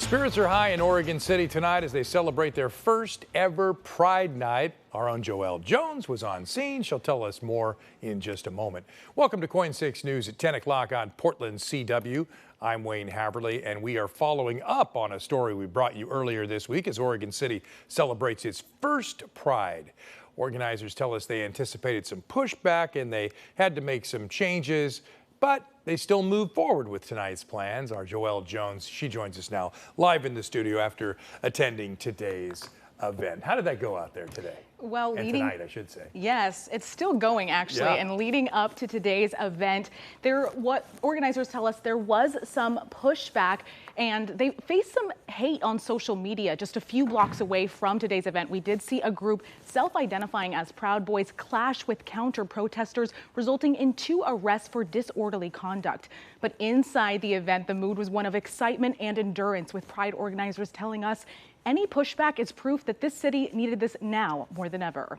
Spirits are high in Oregon City tonight as they celebrate their first ever Pride Night. Our own Joelle Jones was on scene. She'll tell us more in just a moment. Welcome to KOIN 6 News at 10 o'clock on Portland CW. I'm Wayne Haverly, and we are following up on a story we brought you earlier this week as Oregon City celebrates its first Pride. Organizers tell us they anticipated some pushback and they had to make some changes, but they still move forward with tonight's plans. Our Joelle Jones, she joins us now live in the studio after attending today's event. How did that go out there today? Well, tonight, I should say. Yes, it's still going actually. Yeah. And leading up to today's event, what organizers tell us, there was some pushback and they faced some hate on social media just a few blocks away from today's event. We did see a group self-identifying as Proud Boys clash with counter-protesters, resulting in 2 arrests for disorderly conduct. But inside the event, the mood was one of excitement and endurance, with Pride organizers telling us any pushback is proof that this city needed this now more than ever.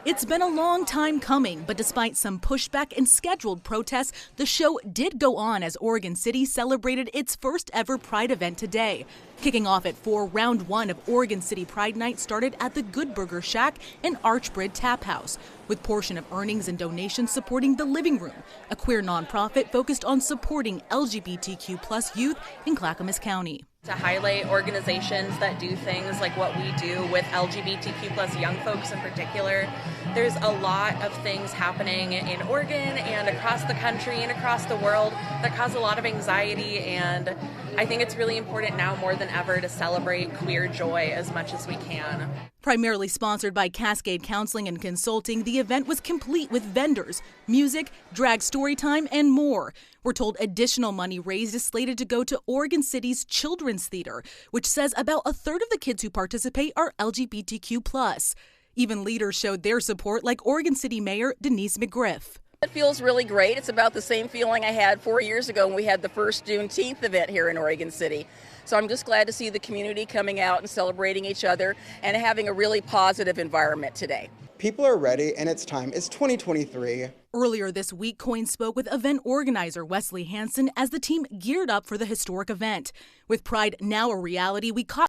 It's been a long time coming, but despite some pushback and scheduled protests, the show did go on as Oregon City celebrated its first ever Pride event today. Kicking off at 4, round 1 of Oregon City Pride Night started at the Good Burger Shack and Archbrid Tap House, with portion of earnings and donations supporting The Living Room, a queer nonprofit focused on supporting LGBTQ+ youth in Clackamas County. To highlight organizations that do things like what we do with LGBTQ+ young folks in particular. There's a lot of things happening in Oregon and across the country and across the world that cause a lot of anxiety, and I think it's really important now more than ever to celebrate queer joy as much as we can. Primarily sponsored by Cascade Counseling and Consulting, the event was complete with vendors, music, drag story time, and more. We're told additional money raised is slated to go to Oregon City's Children's Theater, which says about a third of the kids who participate are LGBTQ+. Even leaders showed their support, like Oregon City Mayor Denise McGriff. It feels really great. It's about the same feeling I had 4 years ago when we had the first Juneteenth event here in Oregon City. So I'm just glad to see the community coming out and celebrating each other and having a really positive environment today. People are ready and it's time. It's 2023. Oearlier this week, KOIN spoke with event organizer Wesley Hansen as the team geared up for the historic event. With Pride now a reality, we caught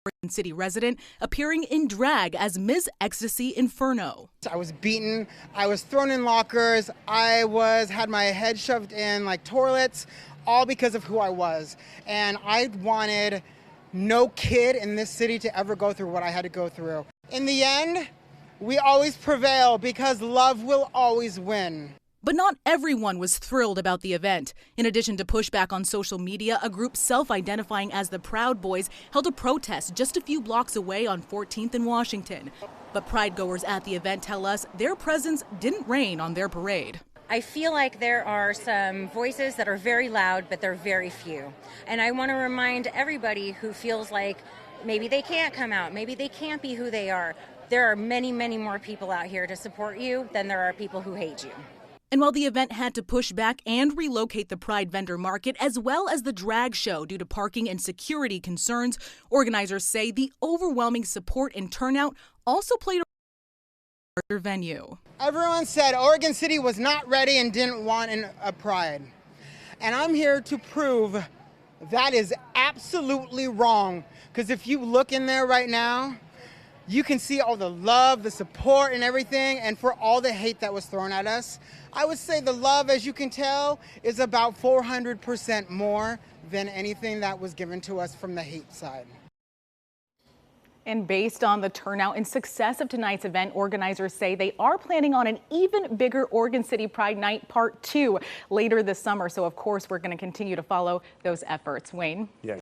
Oregon City resident appearing in drag as Ms. Ecstasy Inferno. I was beaten, I was thrown in lockers, I had my head shoved in like toilets, all because of who I was. And I wanted no kid in this city to ever go through what I had to go through. In the end, we always prevail because love will always win. But not everyone was thrilled about the event. In addition to pushback on social media, a group self-identifying as the Proud Boys held a protest just a few blocks away on 14th and Washington. But Pride goers at the event tell us their presence didn't rain on their parade. I feel like there are some voices that are very loud, but they're very few. And I want to remind everybody who feels like maybe they can't come out, maybe they can't be who they are. There are many, many more people out here to support you than there are people who hate you. And while the event had to push back and relocate the Pride vendor market as well as the drag show due to parking and security concerns, organizers say the overwhelming support and turnout also played a larger venue. Everyone said Oregon City was not ready and didn't want a Pride. And I'm here to prove that is absolutely wrong. Because if you look in there right now, you can see all the love, the support and everything, and for all the hate that was thrown at us. I would say the love, as you can tell, is about 400% more than anything that was given to us from the hate side. And based on the turnout and success of tonight's event, organizers say they are planning on an even bigger Oregon City Pride Night Part 2 later this summer. So, of course, we're going to continue to follow those efforts. Wayne? Yeah.